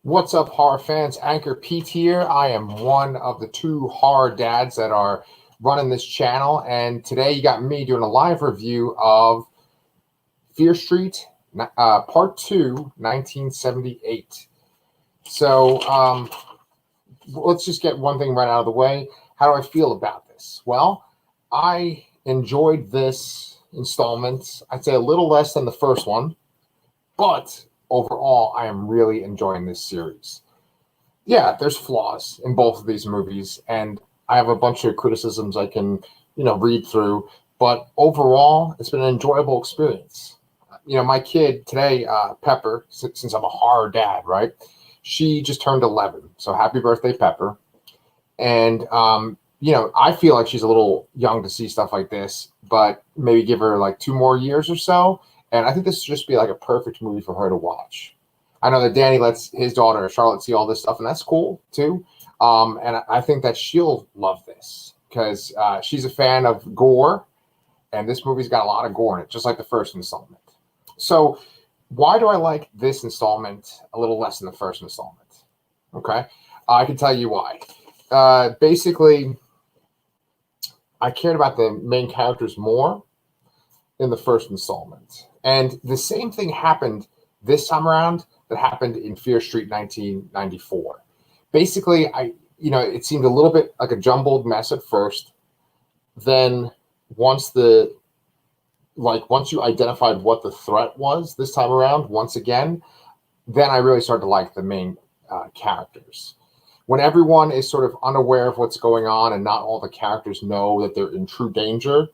What's up, horror fans? Anchor Pete here. I am one of the two horror dads that are running this channel, and today you got me doing a live review of Fear Street Part 2, 1978. So let's just get one thing right out of the way. How do I feel about this? Well, I enjoyed this installment. I'd say a little less than the first one, but overall, I am really enjoying this series. Yeah, there's flaws in both of these movies, and I have a bunch of criticisms I can, read through. But overall, it's been an enjoyable experience. My kid today, Pepper, since I'm a horror dad, right? She just turned 11, so happy birthday, Pepper. And I feel like she's a little young to see stuff like this, but maybe give her like 2 more years or so. And I think this would just be like a perfect movie for her to watch. I know that Danny lets his daughter, Charlotte, see all this stuff, and that's cool too. And I think that she'll love this because she's a fan of gore, and this movie's got a lot of gore in it, just like the first installment. So why do I like this installment a little less than the first installment? Okay, I can tell you why. Basically, I cared about the main characters more in the first installment. And the same thing happened this time around that happened in Fear Street 1994. Basically, it seemed a little bit like a jumbled mess at first. Then once you identified what the threat was this time around, once again, then I really started to like the main characters. When everyone is sort of unaware of what's going on and not all the characters know that they're in true danger,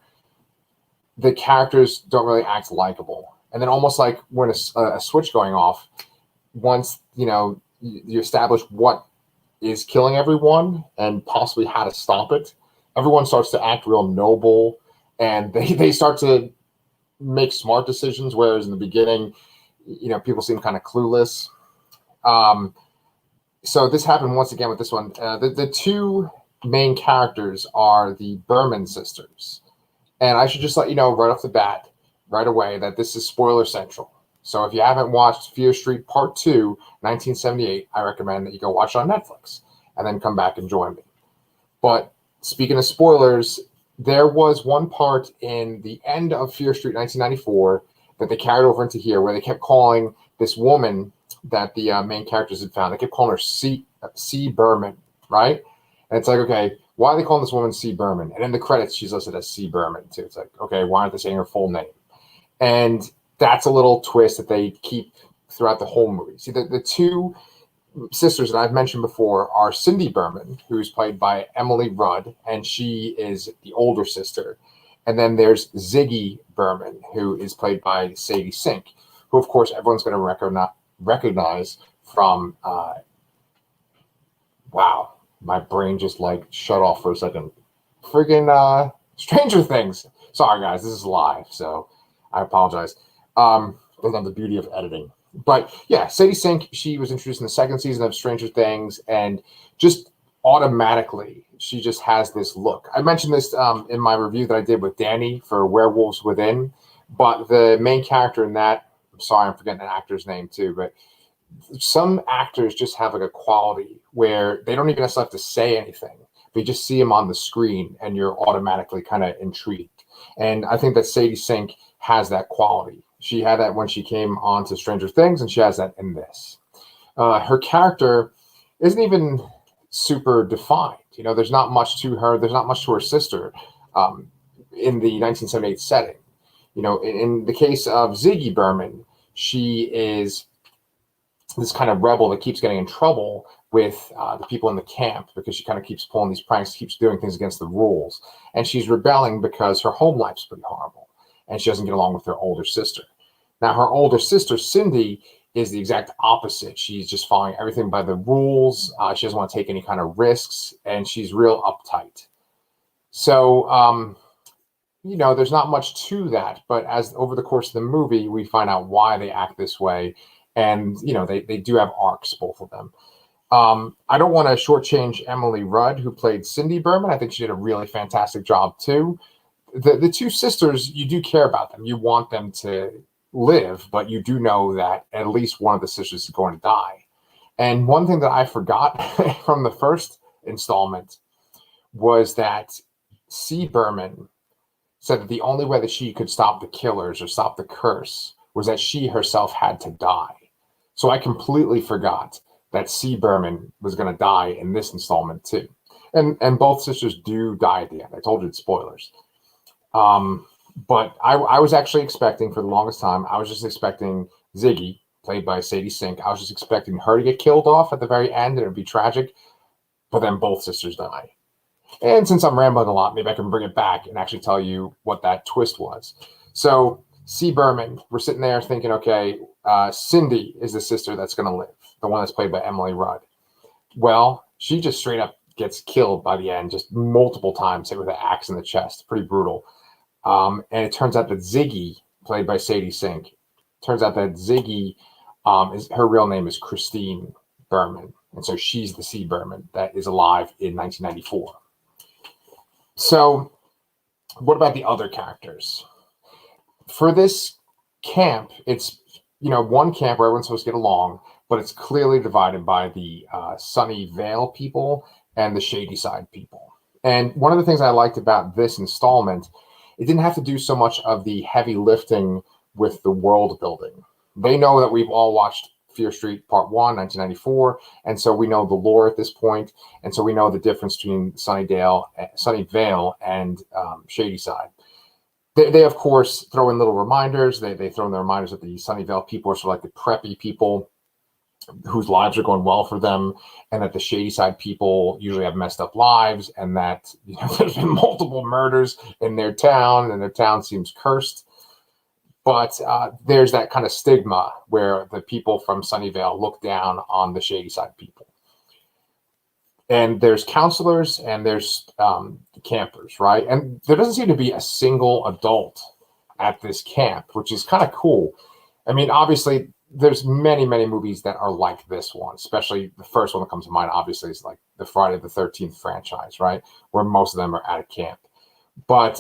the characters don't really act likable. And then almost like when a switch going off, once, you establish what is killing everyone and possibly how to stop it, everyone starts to act real noble and they start to make smart decisions. Whereas in the beginning, people seem kind of clueless. So this happened once again with this one. The two main characters are the Berman sisters. And I should just let you know right off the bat, right away, that this is spoiler central. So if you haven't watched Fear Street Part 2, 1978, I recommend that you go watch it on Netflix and then come back and join me. But speaking of spoilers, there was one part in the end of Fear Street 1994 that they carried over into here where they kept calling this woman that the main characters had found. They kept calling her C. Berman, right? And it's like, okay, why are they calling this woman C. Berman? And in the credits, she's listed as C. Berman, too. It's like, okay, why aren't they saying her full name? And that's a little twist that they keep throughout the whole movie. See, the two sisters that I've mentioned before are Cindy Berman, who's played by Emily Rudd, and she is the older sister. And then there's Ziggy Berman, who is played by Sadie Sink, who, of course, everyone's going to recognize from, wow. My brain just shut off for a second. Friggin' Stranger Things. Sorry, guys, this is live, so I apologize. That's not the beauty of editing. But yeah, Sadie Sink, she was introduced in the second season of Stranger Things, and just automatically, she just has this look. I mentioned this in my review that I did with Danny for Werewolves Within, but the main character in that, I'm sorry, I'm forgetting an actor's name too, but some actors just have a quality where they don't even necessarily have to say anything. But you just see them on the screen and you're automatically kind of intrigued. And I think that Sadie Sink has that quality. She had that when she came on to Stranger Things, and she has that in this. Her character isn't even super defined. There's not much to her. There's not much to her sister in the 1978 setting. In the case of Ziggy Berman, she is this kind of rebel that keeps getting in trouble with the people in the camp because she kind of keeps pulling these pranks, keeps doing things against the rules. And she's rebelling because her home life's pretty horrible and she doesn't get along with her older sister. Now, her older sister, Cindy, is the exact opposite. She's just following everything by the rules. She doesn't want to take any kind of risks, and she's real uptight. So, there's not much to that, but as over the course of the movie, we find out why they act this way. And, they do have arcs, both of them. I don't want to shortchange Emily Rudd, who played Cindy Berman. I think she did a really fantastic job, too. The two sisters, you do care about them. You want them to live, but you do know that at least one of the sisters is going to die. And one thing that I forgot from the first installment was that C. Berman said that the only way that she could stop the killers or stop the curse was that she herself had to die. So I completely forgot that C. Berman was going to die in this installment too. And both sisters do die at the end. I told you it's spoilers. But I was actually expecting, for the longest time, I was just expecting Ziggy, played by Sadie Sink, I was just expecting her to get killed off at the very end, and it would be tragic. But then both sisters die. And since I'm rambling a lot, maybe I can bring it back and actually tell you what that twist was. So C. Berman, we're sitting there thinking, okay, Cindy is the sister that's going to live, the one that's played by Emily Rudd. Well, she just straight up gets killed by the end, just multiple times, hit with an axe in the chest. Pretty brutal. And it turns out that Ziggy, played by Sadie Sink, turns out that Ziggy, her real name is Christine Berman. And so she's the C. Berman that is alive in 1994. So what about the other characters? For this camp, it's, one camp where everyone's supposed to get along, but it's clearly divided by the Sunnyvale people and the Shady Side people. And one of the things I liked about this installment, it didn't have to do so much of the heavy lifting with the world building. They know that we've all watched Fear Street Part 1, 1994, and so we know the lore at this point, and so we know the difference between Sunnyvale and Shady Side. They of course throw in little reminders. They throw in the reminders that the Sunnyvale people are sort of like the preppy people whose lives are going well for them, and that the Shady Side people usually have messed up lives, and that there's been multiple murders in their town, and their town seems cursed. But there's that kind of stigma where the people from Sunnyvale look down on the Shady Side people. And there's counselors and there's campers, right? And there doesn't seem to be a single adult at this camp, which is kind of cool. I mean, obviously, there's many, many movies that are like this one, especially the first one that comes to mind, obviously, is like the Friday the 13th franchise, right? Where most of them are at a camp. But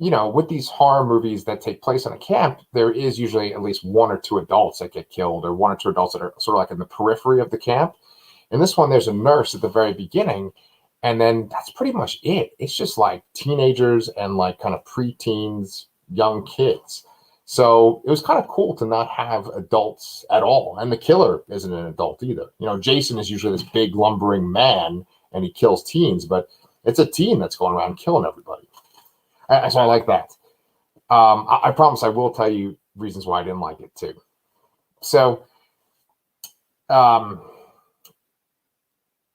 with these horror movies that take place on a camp, there is usually at least one or two adults that get killed, or one or two adults that are sort of like in the periphery of the camp. In this one, there's a nurse at the very beginning, and then that's pretty much it. It's just like teenagers and like kind of preteens, young kids. So it was kind of cool to not have adults at all. And the killer isn't an adult either. Jason is usually this big lumbering man, and he kills teens, but it's a teen that's going around killing everybody. So I like that. I promise I will tell you reasons why I didn't like it too. So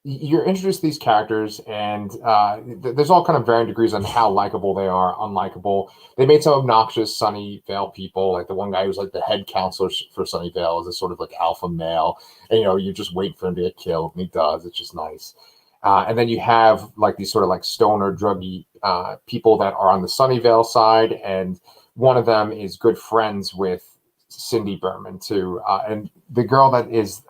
you're introduced to these characters, and there's all kind of varying degrees on how likable they are, unlikable. They made some obnoxious Sunnyvale people, like the one guy who's like the head counselor for Sunnyvale is a sort of like alpha male. And, you just wait for him to get killed, and he does. It's just nice. And then you have like these sort of like stoner, druggy people that are on the Sunnyvale side, and one of them is good friends with Cindy Berman too. And the girl that is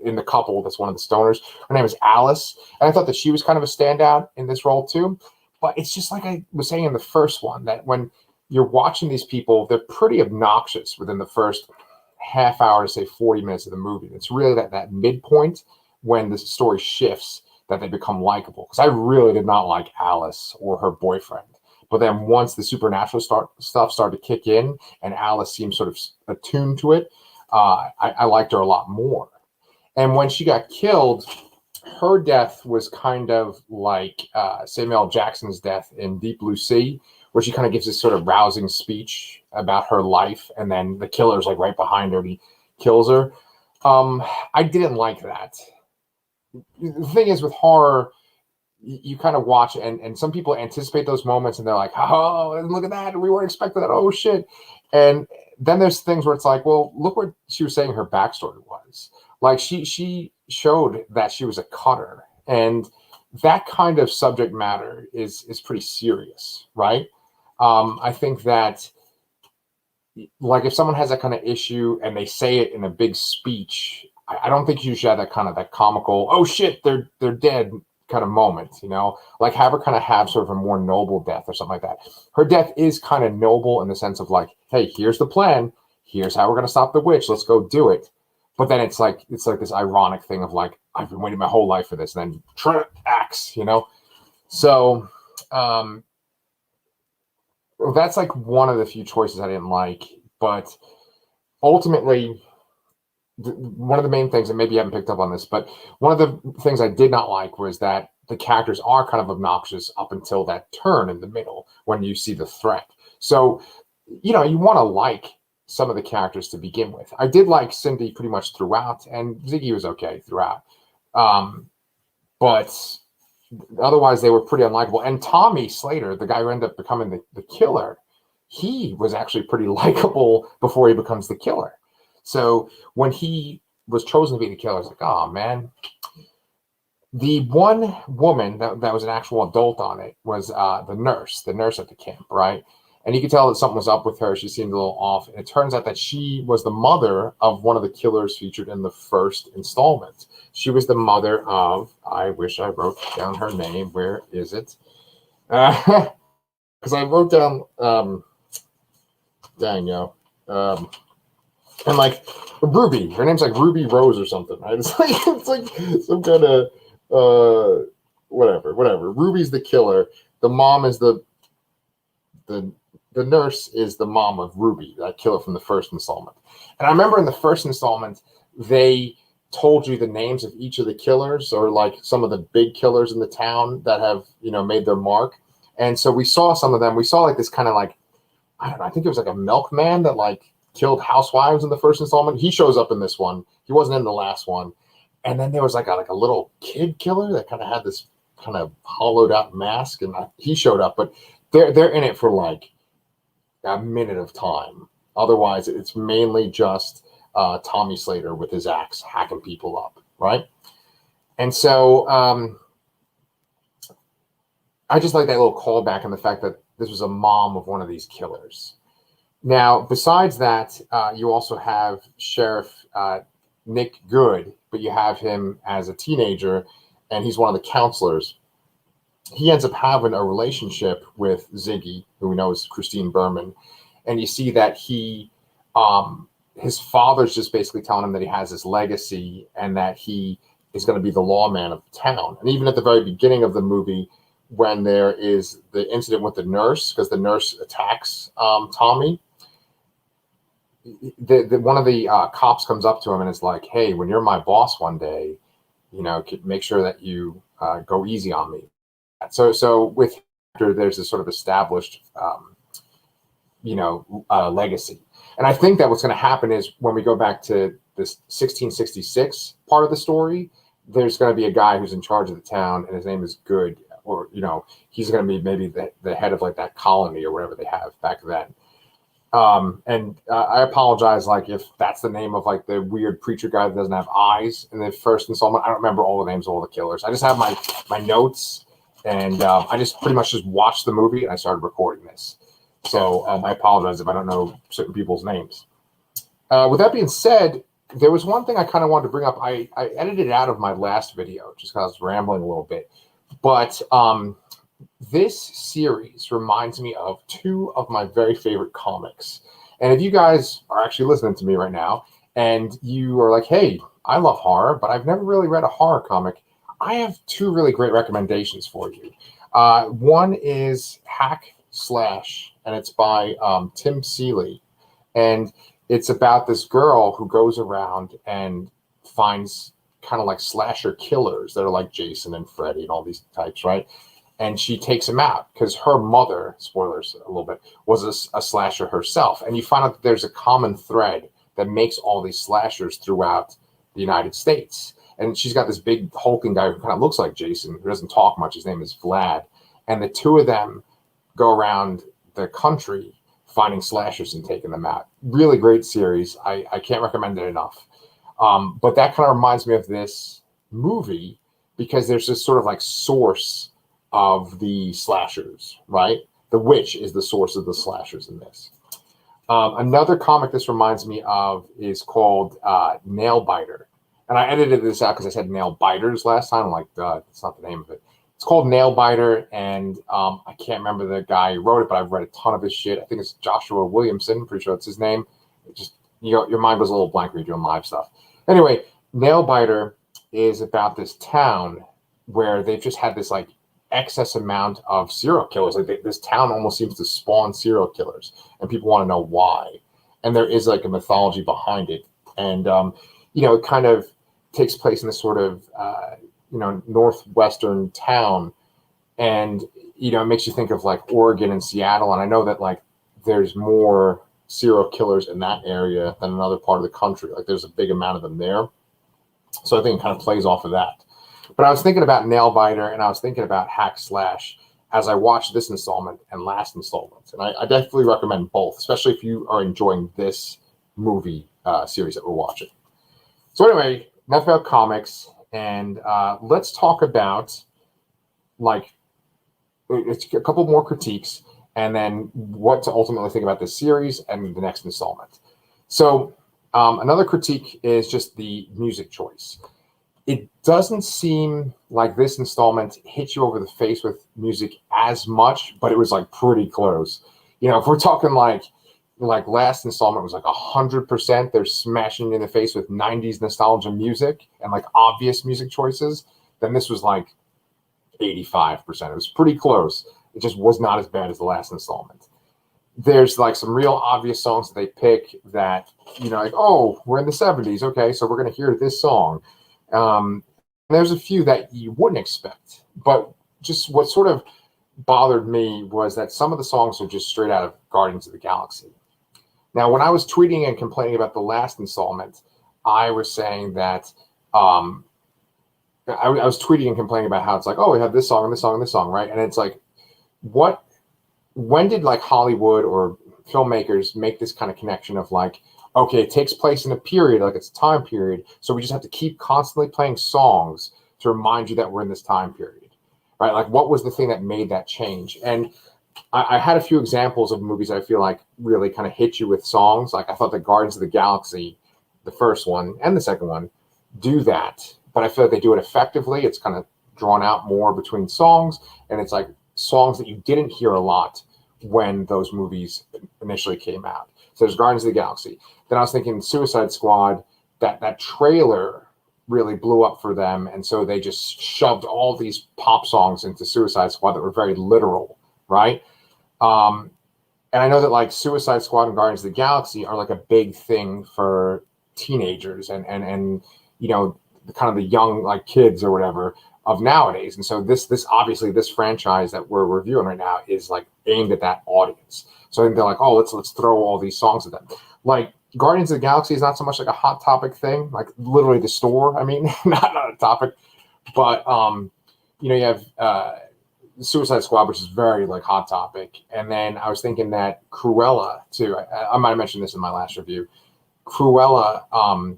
in the couple that's one of the stoners, her name is Alice. And I thought that she was kind of a standout in this role too. But it's just like I was saying in the first one, that when you're watching these people, they're pretty obnoxious within the first half hour to say 40 minutes of the movie. It's really that midpoint when the story shifts that they become likable. Because I really did not like Alice or her boyfriend. But then once the supernatural stuff started to kick in and Alice seemed sort of attuned to it, I liked her a lot more. And when she got killed, her death was kind of like Samuel L. Jackson's death in Deep Blue Sea, where she kind of gives this sort of rousing speech about her life, and then the killer's like right behind her and he kills her. I didn't like that. The thing is, with horror, you kind of watch, and some people anticipate those moments, and they're like, oh, look at that, we weren't expecting that, oh shit. And then there's things where it's like, well, look what she was saying her backstory was. Like, she showed that she was a cutter, and that kind of subject matter is pretty serious, right? I think that, like, if someone has that kind of issue and they say it in a big speech, I don't think you should have that comical, oh shit, they're dead kind of moment, like have her kind of have sort of a more noble death or something like that. Her death is kind of noble in the sense of like, hey, here's the plan. Here's how we're going to stop the witch. Let's go do it. but then it's like this ironic thing of like, I've been waiting my whole life for this, and then axe, you know. So well, that's like one of the few choices I didn't like, but ultimately, one of the main things, and maybe you haven't picked up on this, but one of the things I did not like was that the characters are kind of obnoxious up until that turn in the middle when you see the threat. So, you know, you want to like some of the characters to begin with. I did like Cindy pretty much throughout, and Ziggy was okay throughout. But otherwise, they were pretty unlikable. And Tommy Slater, the guy who ended up becoming the killer, he was actually pretty likable before he becomes the killer. So when he was chosen to be the killer, I was like, oh, man. The one woman that was an actual adult on it was the nurse at the camp, right? And you could tell that something was up with her. She seemed a little off. And it turns out that she was the mother of one of the killers featured in the first installment. She was the mother of, I wish I wrote down her name. Where is it? Because I wrote down, dang, yo. And like Ruby, her name's like Ruby Rose or something, right? It's like some kind of whatever. Ruby's the killer. The mom is the nurse is the mom of Ruby, that killer from the first installment. And I remember in the first installment, they told you the names of each of the killers, or like some of the big killers in the town that have, you know, made their mark. And so we saw some of them. We saw like this kind of like, I don't know, I think it was like a milkman that like killed housewives in the first installment. He shows up in this one. He wasn't in the last one. And then there was like a little kid killer that kind of had this kind of hollowed out mask, and he showed up. But they're in it for like a minute of time. Otherwise, it's mainly just Tommy Slater with his axe hacking people up, right? And so I just like that little callback and the fact that this was a mom of one of these killers. Now, besides that, you also have Sheriff Nick Good, but you have him as a teenager, and he's one of the counselors. He ends up having a relationship with Ziggy, who we know is Christine Berman, and you see that he, his father's just basically telling him that he has his legacy and that he is going to be the lawman of the town. And even at the very beginning of the movie, when there is the incident with the nurse, because the nurse attacks Tommy, one of the cops comes up to him and is like, hey, when you're my boss one day, you know, make sure that you go easy on me. So with there's this sort of established, legacy. And I think that what's going to happen is when we go back to this 1666 part of the story, there's going to be a guy who's in charge of the town, and his name is Good, or, you know, he's going to be maybe the head of like that colony or whatever they have back then. I apologize, like, if that's the name of like the weird preacher guy that doesn't have eyes in the first installment. I don't remember all the names of all the killers. I just have my notes, and I just pretty much just watched the movie and I started recording this. So I apologize if I don't know certain people's names. With that being said, there was one thing I kind of wanted to bring up. I edited it out of my last video just because I was rambling a little bit. But this series reminds me of two of my very favorite comics. And if you guys are actually listening to me right now and you are like, hey, I love horror, but I've never really read a horror comic, I have two really great recommendations for you. One is Hack Slash, and it's by Tim Seeley. And it's about this girl who goes around and finds kind of like slasher killers that are like Jason and Freddy and all these types, right? And she takes them out because her mother, spoilers a little bit, was a slasher herself. And you find out that there's a common thread that makes all these slashers throughout the United States. And she's got this big hulking guy who kind of looks like Jason, who doesn't talk much. His name is Vlad. And the two of them go around the country finding slashers and taking them out. Really great series. I can't recommend it enough. But that kind of reminds me of this movie because there's this sort of like source of the slashers, right? The witch is the source of the slashers in this. Another comic this reminds me of is called Nailbiter. And I edited this out because I said Nailbiters last time. I'm like, that's not the name of it. It's called Nailbiter, and I can't remember the guy who wrote it, but I've read a ton of his shit. I think it's Joshua Williamson. Pretty sure that's his name. Just your mind goes a little blank when you're doing live stuff. Anyway, Nailbiter is about this town where they've just had this like excess amount of serial killers. Like this town almost seems to spawn serial killers, and people want to know why. And there is like a mythology behind it, and it kind of takes place in this sort of northwestern town, and it makes you think of like Oregon and Seattle. And I know that like there's more serial killers in that area than another part of the country. Like there's a big amount of them there. So I think it kind of plays off of that. But I was thinking about Nailbiter and I was thinking about Hack Slash as I watched this installment and last installment. And I definitely recommend both, especially if you are enjoying this movie series that we're watching. So anyway, enough about comics, and let's talk about like it's a couple more critiques and then what to ultimately think about this series and the next installment. So another critique is just the music choice. It doesn't seem like this installment hit you over the face with music as much, but it was like pretty close. If we're talking like last installment was like 100%, they're smashing you in the face with 90s nostalgia music and like obvious music choices, then this was like 85%. It was pretty close. It just was not as bad as the last installment. There's like some real obvious songs that they pick that, like, oh, we're in the 70s. Okay, so we're going to hear this song. There's a few that you wouldn't expect. But just what sort of bothered me was that some of the songs are just straight out of Guardians of the Galaxy. Now, when I was tweeting and complaining about the last installment, I was saying that I was tweeting and complaining about how it's like, oh, we have this song and this song and this song, right? And it's like, when did like Hollywood or filmmakers make this kind of connection of like, okay, it takes place in a period, like it's a time period, so we just have to keep constantly playing songs to remind you that we're in this time period, right? Like, what was the thing that made that change? And I had a few examples of movies I feel like really kind of hit you with songs. Like I thought the Guardians of the Galaxy, the first one and the second one, do that, but I feel like they do it effectively. It's kind of drawn out more between songs, and it's like songs that you didn't hear a lot when those movies initially came out. So there's Guardians of the Galaxy. Then I was thinking Suicide Squad, that trailer really blew up for them, and so they just shoved all these pop songs into Suicide Squad that were very literal, right? And I know that like Suicide Squad and Guardians of the Galaxy are like a big thing for teenagers and kind of the young like kids or whatever of nowadays. And so this obviously this franchise that we're reviewing right now is like aimed at that audience. So I think they're like, oh, let's throw all these songs at them. Like Guardians of the Galaxy is not so much like a hot topic thing, like literally the store. I mean, not a topic, but you have Suicide Squad, which is very like hot topic. And then I was thinking that Cruella too. I might have mentioned this in my last review. Cruella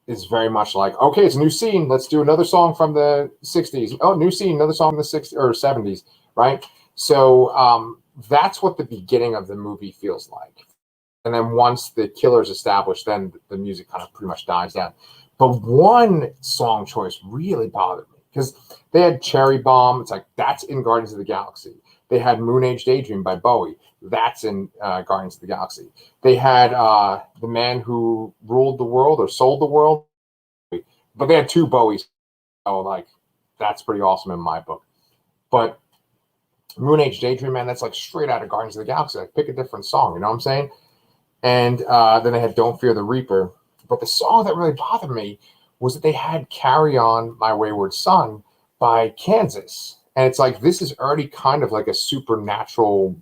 is very much like, okay, it's a new scene. Let's do another song from the 60s. Oh, new scene, another song from the 60s or 70s, right? So that's what the beginning of the movie feels like. And then once the killer's established, then the music kind of pretty much dies down. But one song choice really bothered me because they had Cherry Bomb. It's like, that's in Guardians of the Galaxy. They had Moon Age Daydream by Bowie. That's in Guardians of the Galaxy. They had The Man Who Ruled the World or Sold the World. But they had two Bowies. So, like, that's pretty awesome in my book. But Moon Age Daydream, man, that's like straight out of Guardians of the Galaxy. Like, pick a different song, you know what I'm saying? And then they had Don't Fear the Reaper. But the song that really bothered me was that they had Carry On, My Wayward Son by Kansas. And it's like, this is already kind of like a supernatural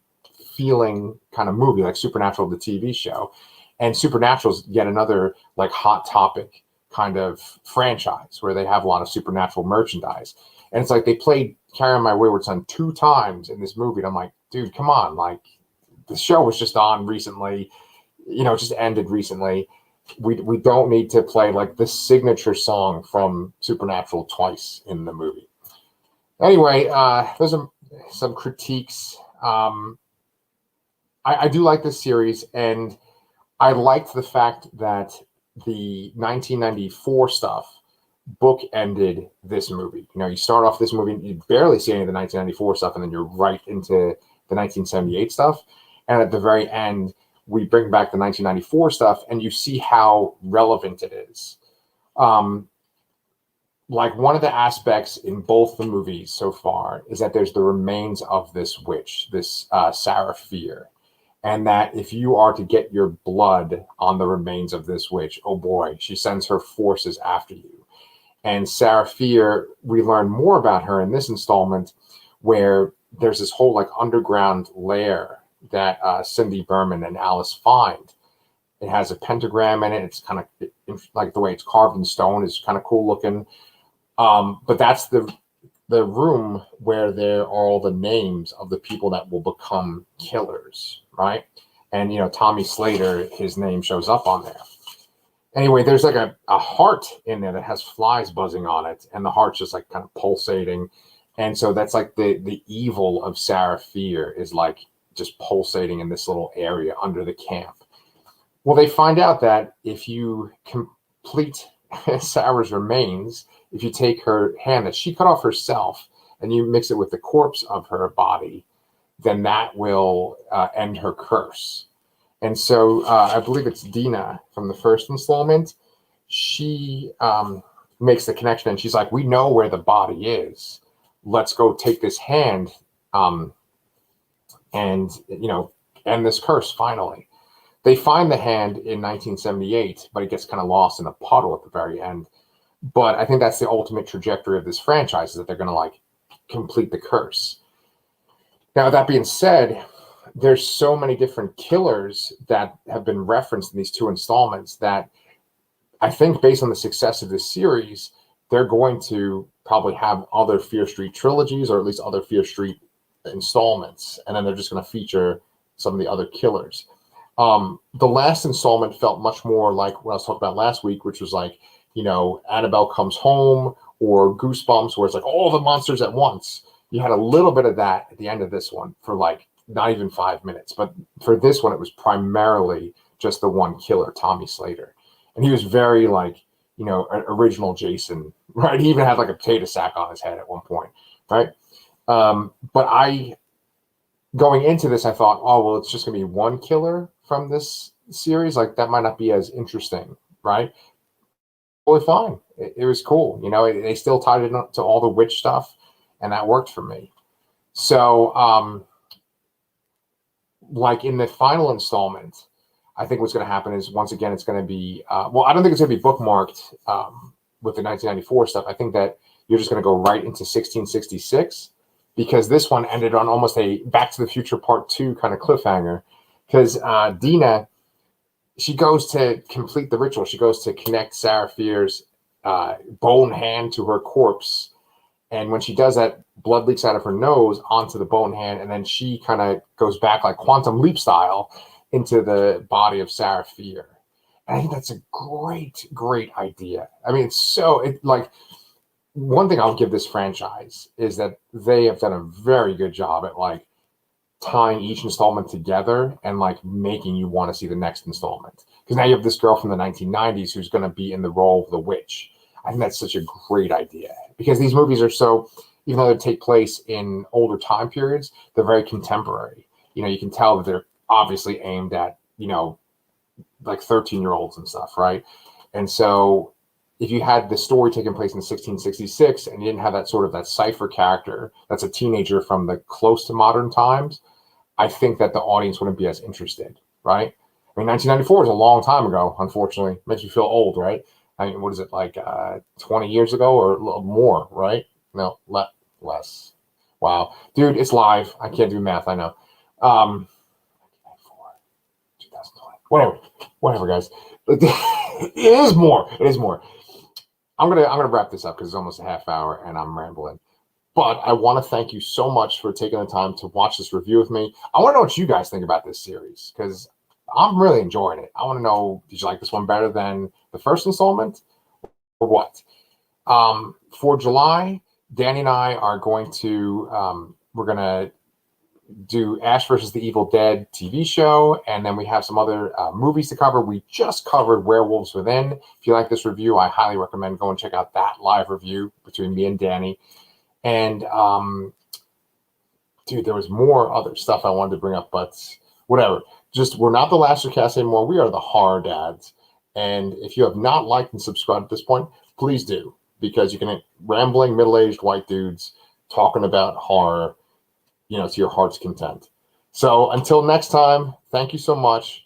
feeling kind of movie, like Supernatural, the TV show. And Supernatural's yet another like hot topic kind of franchise where they have a lot of supernatural merchandise. And it's like they played Carry On My Wayward Son 2 times in this movie. And I'm like, dude, come on. Like, the show was just on recently. It just ended recently. We don't need to play like the signature song from Supernatural twice in the movie. Anyway, those are some critiques. I do like this series, and I liked the fact that the 1994 stuff bookended this movie. You start off this movie, you barely see any of the 1994 stuff, and then you're right into the 1978 stuff. And at the very end, we bring back the 1994 stuff, and you see how relevant it is. Like one of the aspects in both the movies so far is that there's the remains of this witch, this Sarah Fear. And that if you are to get your blood on the remains of this witch, oh boy, she sends her forces after you. And Sarah Fear, we learn more about her in this installment, where there's this whole like underground lair that Cindy Berman and Alice find. It has a pentagram in it. It's kind of like the way it's carved in stone is kind of cool looking. But that's the room where there are all the names of the people that will become killers, right? And, you know, Tommy Slater, his name shows up on there. Anyway, there's like a heart in there that has flies buzzing on it, and the heart's just like kind of pulsating. And so that's like the evil of Sarah Fear is like just pulsating in this little area under the camp. Well, they find out that if you complete Sarah's remains, if you take her hand that she cut off herself and you mix it with the corpse of her body, then that will end her curse. And so I believe it's Dina from the first installment. She makes the connection, and she's like, we know where the body is. Let's go take this hand and, you know, end this curse finally. They find the hand in 1978, but it gets kind of lost in a puddle at the very end. But I think that's the ultimate trajectory of this franchise, is that they're going to like complete the curse. Now, that being said, there's so many different killers that have been referenced in these two installments that I think based on the success of this series, they're going to probably have other Fear Street trilogies, or at least other Fear Street installments. And then they're just going to feature some of the other killers. The last installment felt much more like what I was talking about last week, which was like, you know, Annabelle Comes Home or Goosebumps, where it's like all the monsters at once. You had a little bit of that at the end of this one for like not even 5 minutes. But for this one, it was primarily just the one killer, Tommy Slater. And he was very like, you know, original Jason, right? He even had like a potato sack on his head at one point, right? But going into this, I thought, oh, well, it's just going to be one killer from this series. Like, that might not be as interesting, right? Totally fine. It was cool. You know, they still tied it up to all the witch stuff, and that worked for me. So, like in the final installment, I think what's going to happen is, once again, it's going to be, well, I don't think it's going to be bookmarked with the 1994 stuff. I think that you're just going to go right into 1666, because this one ended on almost a Back to the Future Part 2 kind of cliffhanger. Because Dina, she goes to complete the ritual. She goes to connect Sarah Fear's bone hand to her corpse. And when she does that, blood leaks out of her nose onto the bone hand. And then she kind of goes back like Quantum Leap style into the body of Sarah Fear. And I think that's a great, great idea. I mean, like, one thing I'll give this franchise is that they have done a very good job at like tying each installment together and like making you want to see the next installment. Because now you have this girl from the 1990s who's going to be in the role of the witch. I think that's such a great idea, because these movies are so, even though they take place in older time periods, they're very contemporary. You know, you can tell that they're obviously aimed at, you know, like 13-year-olds and stuff, right? And so if you had the story taking place in 1666 and you didn't have that sort of that cipher character that's a teenager from the close to modern times, I think that the audience wouldn't be as interested, right? I mean, 1994 is a long time ago, unfortunately. Makes you feel old, right? I mean, what is it, like 20 years ago or a little more, right? No, less. Wow. Dude, it's live. I can't do math, I know. 2020. Whatever, guys. It is more. It is more. I'm gonna wrap this up because it's almost a half hour and I'm rambling. But I want to thank you so much for taking the time to watch this review with me. I want to know what you guys think about this series, because I'm really enjoying it. I want to know, did you like this one better than the first installment, or what? For July, Danny and I are going to, we're going to do Ash versus the Evil Dead TV show, and then we have some other movies to cover. We just covered Werewolves Within. If you like this review, I highly recommend go and check out that live review between me and Danny. And dude, there was more other stuff I wanted to bring up, but whatever. Just, we're not the Laster Cast anymore. We are the Horror Dads. And if you have not liked and subscribed at this point, please do, because you can rambling middle-aged white dudes talking about horror, to your heart's content. So until next time, thank you so much.